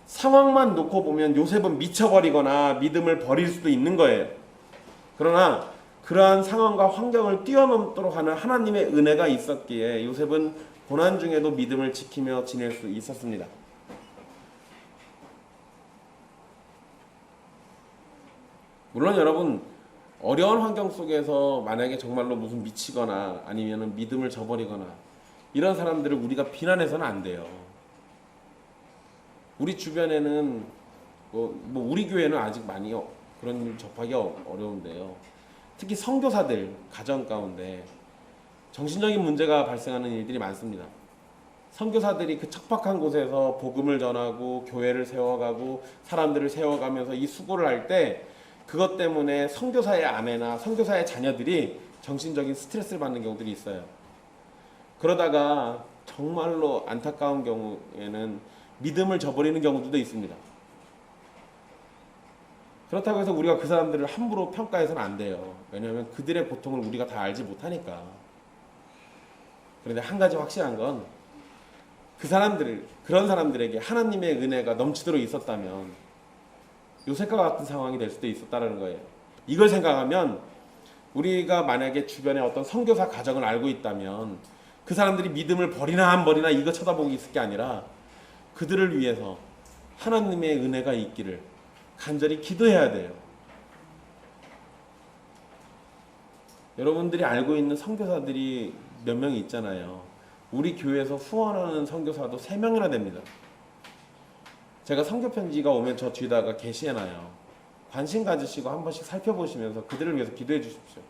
상황만 놓고 보면 요셉은 미쳐버리거나 믿음을 버릴 수도 있는 거예요. 그러나 그러한 상황과 환경을 뛰어넘도록 하는 하나님의 은혜가 있었기에 요셉은 고난 중에도 믿음을 지키며 지낼 수 있었습니다. 물론 여러분, 어려운 환경 속에서 만약에 정말로 무슨 미치거나 아니면 믿음을 저버리거나 이런 사람들을 우리가 비난해서는 안 돼요. 우리 주변에는 우리 교회는 아직 많이 그런 일 접하기 어려운데요. 특히 선교사들 가정 가운데 정신적인 문제가 발생하는 일들이 많습니다. 선교사들이 그 척박한 곳에서 복음을 전하고 교회를 세워가고 사람들을 세워가면서 이 수고를 할 때 그것 때문에 선교사의 아내나 선교사의 자녀들이 정신적인 스트레스를 받는 경우들이 있어요. 그러다가 정말로 안타까운 경우에는 믿음을 저버리는 경우들도 있습니다. 그렇다고 해서 우리가 그 사람들을 함부로 평가해서는 안 돼요. 왜냐하면 그들의 고통을 우리가 다 알지 못하니까. 그런데 한 가지 확실한 건 그런 사람들에게 하나님의 은혜가 넘치도록 있었다면 요셉과 같은 상황이 될 수도 있었다는 거예요. 이걸 생각하면 우리가 만약에 주변에 어떤 선교사 가정을 알고 있다면 그 사람들이 믿음을 버리나 안 버리나 이거 쳐다보고 있을 게 아니라 그들을 위해서 하나님의 은혜가 있기를 간절히 기도해야 돼요. 여러분들이 알고 있는 선교사들이 몇 명이 있잖아요. 우리 교회에서 후원하는 선교사도 3명이나 됩니다. 제가 선교 편지가 오면 저 뒤에다가 게시해놔요. 관심 가지시고 한 번씩 살펴보시면서 그들을 위해서 기도해 주십시오.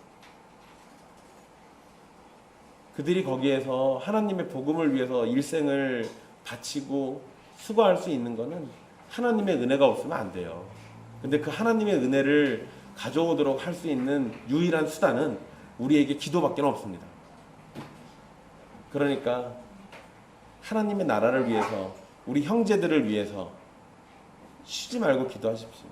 그들이 거기에서 하나님의 복음을 위해서 일생을 바치고 수고할 수 있는 것은 하나님의 은혜가 없으면 안 돼요. 근데 그 하나님의 은혜를 가져오도록 할 수 있는 유일한 수단은 우리에게 기도밖에 없습니다. 그러니까 하나님의 나라를 위해서, 우리 형제들을 위해서 쉬지 말고 기도하십시오.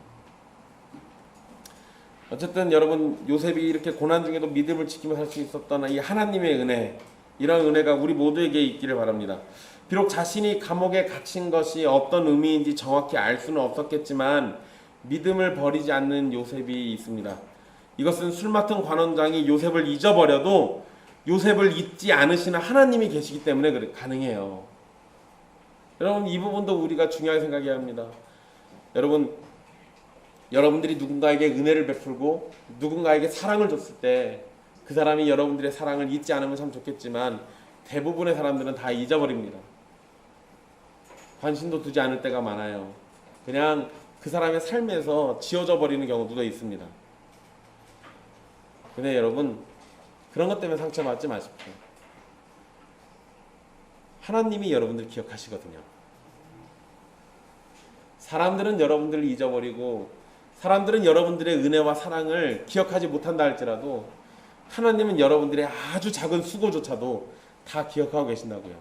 어쨌든 여러분, 요셉이 이렇게 고난 중에도 믿음을 지키며 살 수 있었던 이 하나님의 은혜, 이런 은혜가 우리 모두에게 있기를 바랍니다. 비록 자신이 감옥에 갇힌 것이 어떤 의미인지 정확히 알 수는 없었겠지만 믿음을 버리지 않는 요셉이 있습니다. 이것은 술 맡은 관원장이 요셉을 잊어버려도 요셉을 잊지 않으시는 하나님이 계시기 때문에 가능해요. 여러분, 이 부분도 우리가 중요하게 생각해야 합니다. 여러분들이 누군가에게 은혜를 베풀고 누군가에게 사랑을 줬을 때 그 사람이 여러분들의 사랑을 잊지 않으면 참 좋겠지만 대부분의 사람들은 다 잊어버립니다. 관심도 두지 않을 때가 많아요. 그냥 그 사람의 삶에서 지워져 버리는 경우도 있습니다. 근데 여러분, 그런 것 때문에 상처받지 마십시오. 하나님이 여러분들 기억하시거든요. 사람들은 여러분들을 잊어버리고 사람들은 여러분들의 은혜와 사랑을 기억하지 못한다 할지라도 하나님은 여러분들의 아주 작은 수고조차도 다 기억하고 계신다고요.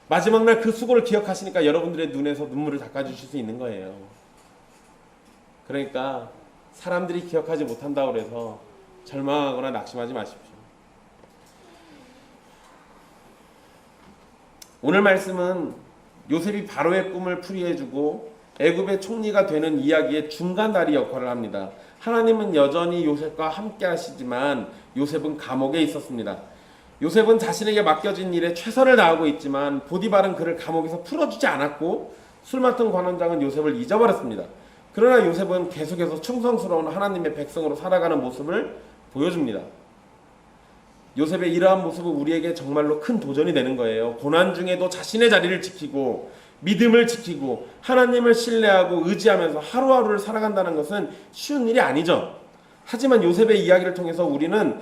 마지막 날 그 수고를 기억하시니까 여러분들의 눈에서 눈물을 닦아주실 수 있는 거예요. 그러니까 사람들이 기억하지 못한다고 해서 절망하거나 낙심하지 마십시오. 오늘 말씀은 요셉이 바로의 꿈을 풀이해주고 애굽의 총리가 되는 이야기의 중간다리 역할을 합니다. 하나님은 여전히 요셉과 함께 하시지만 요셉은 감옥에 있었습니다. 요셉은 자신에게 맡겨진 일에 최선을 다하고 있지만 보디발은 그를 감옥에서 풀어주지 않았고 술 맡은 관원장은 요셉을 잊어버렸습니다. 그러나 요셉은 계속해서 충성스러운 하나님의 백성으로 살아가는 모습을 보여줍니다. 요셉의 이러한 모습은 우리에게 정말로 큰 도전이 되는 거예요. 고난 중에도 자신의 자리를 지키고 믿음을 지키고 하나님을 신뢰하고 의지하면서 하루하루를 살아간다는 것은 쉬운 일이 아니죠. 하지만 요셉의 이야기를 통해서 우리는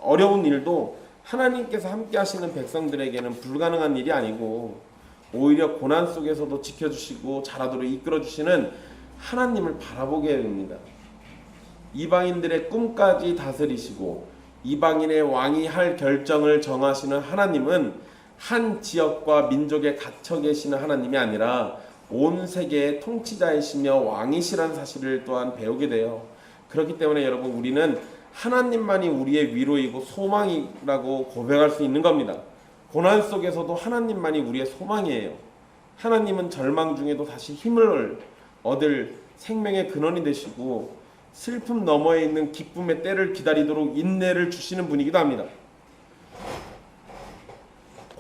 어려운 일도 하나님께서 함께 하시는 백성들에게는 불가능한 일이 아니고 오히려 고난 속에서도 지켜주시고 자라도록 이끌어주시는 하나님을 바라보게 됩니다. 이방인들의 꿈까지 다스리시고 이방인의 왕이 할 결정을 정하시는 하나님은 한 지역과 민족에 갇혀 계시는 하나님이 아니라 온 세계의 통치자이시며 왕이시라는 사실을 또한 배우게 돼요. 그렇기 때문에 여러분, 우리는 하나님만이 우리의 위로이고 소망이라고 고백할 수 있는 겁니다. 고난 속에서도 하나님만이 우리의 소망이에요. 하나님은 절망 중에도 다시 힘을 얻을 생명의 근원이 되시고 슬픔 너머에 있는 기쁨의 때를 기다리도록 인내를 주시는 분이기도 합니다.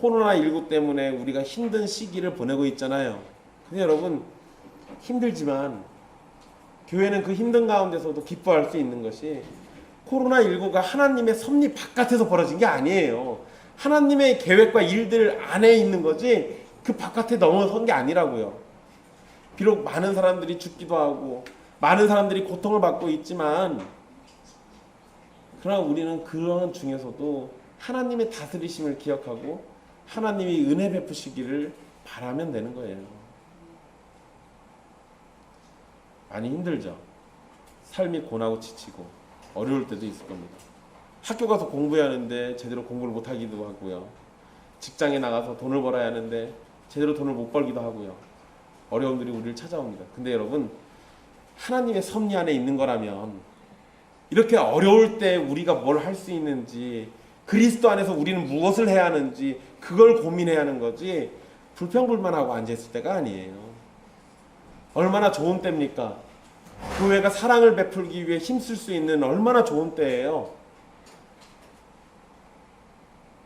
코로나19 때문에 우리가 힘든 시기를 보내고 있잖아요. 근데 여러분, 힘들지만 교회는 그 힘든 가운데서도 기뻐할 수 있는 것이 코로나19가 하나님의 섭리 바깥에서 벌어진 게 아니에요. 하나님의 계획과 일들 안에 있는 거지 그 바깥에 넘어선 게 아니라고요. 비록 많은 사람들이 죽기도 하고 많은 사람들이 고통을 받고 있지만 그러나 우리는 그런 중에서도 하나님의 다스리심을 기억하고 하나님이 은혜 베푸시기를 바라면 되는 거예요. 많이 힘들죠. 삶이 고나고 지치고 어려울 때도 있을 겁니다. 학교 가서 공부해야 하는데 제대로 공부를 못하기도 하고요. 직장에 나가서 돈을 벌어야 하는데 제대로 돈을 못 벌기도 하고요. 어려움들이 우리를 찾아옵니다. 근데 여러분, 하나님의 섭리 안에 있는 거라면 이렇게 어려울 때 우리가 뭘 할 수 있는지, 그리스도 안에서 우리는 무엇을 해야 하는지 그걸 고민해야 하는 거지 불평불만하고 앉아있을 때가 아니에요. 얼마나 좋은 때입니까? 교회가 사랑을 베풀기 위해 힘쓸 수 있는 얼마나 좋은 때예요.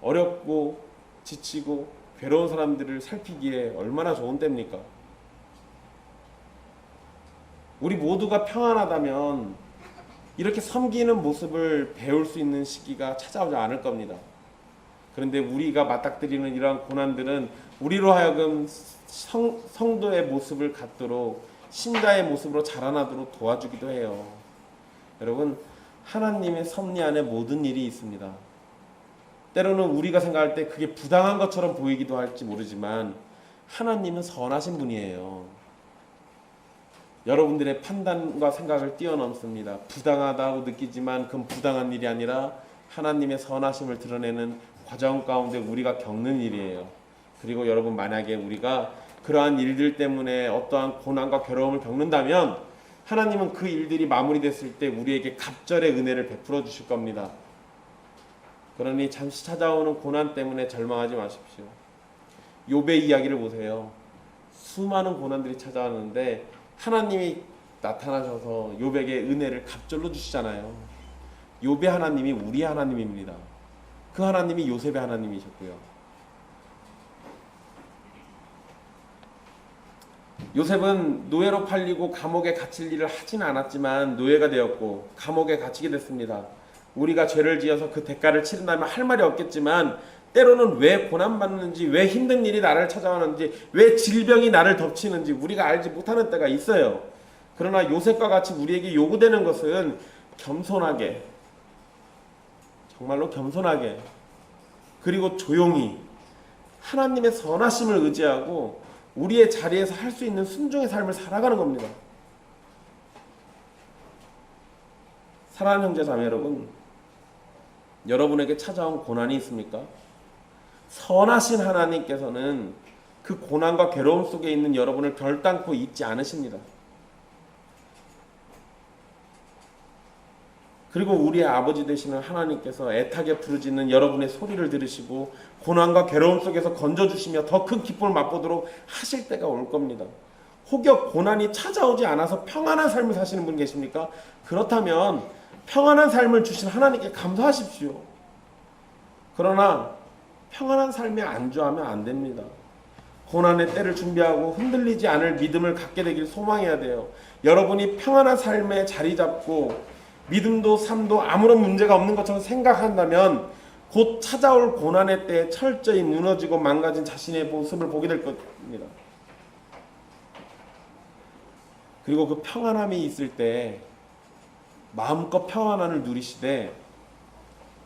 어렵고 지치고 괴로운 사람들을 살피기에 얼마나 좋은 때입니까? 우리 모두가 평안하다면 이렇게 섬기는 모습을 배울 수 있는 시기가 찾아오지 않을 겁니다. 그런데 우리가 맞닥뜨리는 이러한 고난들은 우리로 하여금 성도의 모습을 갖도록, 신자의 모습으로 자라나도록 도와주기도 해요. 여러분, 하나님의 섭리 안에 모든 일이 있습니다. 때로는 우리가 생각할 때 그게 부당한 것처럼 보이기도 할지 모르지만 하나님은 선하신 분이에요. 여러분들의 판단과 생각을 뛰어넘습니다. 부당하다고 느끼지만 그건 부당한 일이 아니라 하나님의 선하심을 드러내는 과정 가운데 우리가 겪는 일이에요. 그리고 여러분, 만약에 우리가 그러한 일들 때문에 어떠한 고난과 괴로움을 겪는다면 하나님은 그 일들이 마무리됐을 때 우리에게 갑절의 은혜를 베풀어 주실 겁니다. 그러니 잠시 찾아오는 고난 때문에 절망하지 마십시오. 욥의 이야기를 보세요. 수많은 고난들이 찾아왔는데 하나님이 나타나셔서 욥에게 은혜를 갑절로 주시잖아요. 욥의 하나님이 우리의 하나님입니다. 그 하나님이 요셉의 하나님이셨고요. 요셉은 노예로 팔리고 감옥에 갇힐 일을 하지는 않았지만 노예가 되었고 감옥에 갇히게 됐습니다. 우리가 죄를 지어서 그 대가를 치른다면 할 말이 없겠지만 때로는 왜 고난받는지, 왜 힘든 일이 나를 찾아오는지, 왜 질병이 나를 덮치는지 우리가 알지 못하는 때가 있어요. 그러나 요셉과 같이 우리에게 요구되는 것은 겸손하게, 정말로 겸손하게, 그리고 조용히 하나님의 선하심을 의지하고 우리의 자리에서 할 수 있는 순종의 삶을 살아가는 겁니다. 사랑하는 형제 자매 여러분, 여러분에게 찾아온 고난이 있습니까? 선하신 하나님께서는 그 고난과 괴로움 속에 있는 여러분을 결단코 잊지 않으십니다. 그리고 우리의 아버지 되시는 하나님께서 애타게 부르짖는 여러분의 소리를 들으시고 고난과 괴로움 속에서 건져주시며 더 큰 기쁨을 맛보도록 하실 때가 올 겁니다. 혹여 고난이 찾아오지 않아서 평안한 삶을 사시는 분 계십니까? 그렇다면 평안한 삶을 주신 하나님께 감사하십시오. 그러나 평안한 삶에 안주하면 안 됩니다. 고난의 때를 준비하고 흔들리지 않을 믿음을 갖게 되길 소망해야 돼요. 여러분이 평안한 삶에 자리 잡고 믿음도 삶도 아무런 문제가 없는 것처럼 생각한다면 곧 찾아올 고난의 때에 철저히 무너지고 망가진 자신의 모습을 보게 될 겁니다. 그리고 그 평안함이 있을 때 마음껏 평안함을 누리시되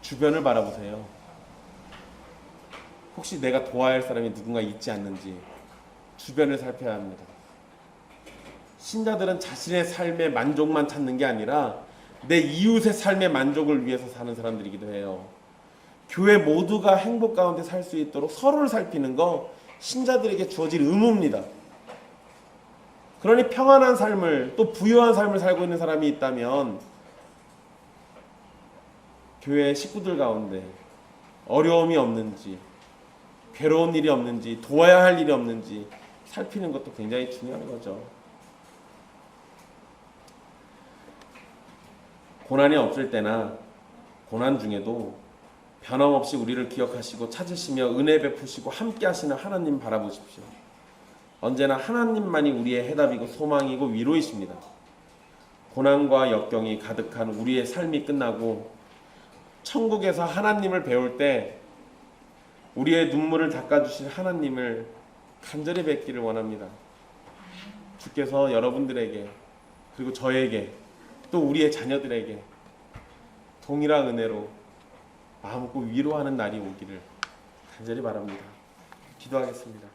주변을 바라보세요. 혹시 내가 도와야 할 사람이 누군가 있지 않는지 주변을 살펴야 합니다. 신자들은 자신의 삶의 만족만 찾는 게 아니라 내 이웃의 삶의 만족을 위해서 사는 사람들이기도 해요. 교회 모두가 행복 가운데 살 수 있도록 서로를 살피는 거 신자들에게 주어질 의무입니다. 그러니 평안한 삶을, 또 부유한 삶을 살고 있는 사람이 있다면 교회 식구들 가운데 어려움이 없는지, 괴로운 일이 없는지, 도와야 할 일이 없는지 살피는 것도 굉장히 중요한 거죠. 고난이 없을 때나 고난 중에도 변함없이 우리를 기억하시고 찾으시며 은혜 베푸시고 함께 하시는 하나님 바라보십시오. 언제나 하나님만이 우리의 해답이고 소망이고 위로이십니다. 고난과 역경이 가득한 우리의 삶이 끝나고 천국에서 하나님을 배울 때 우리의 눈물을 닦아주실 하나님을 간절히 뵙기를 원합니다. 주께서 여러분들에게, 그리고 저에게, 또 우리의 자녀들에게 동일한 은혜로 마음껏 위로하는 날이 오기를 간절히 바랍니다. 기도하겠습니다.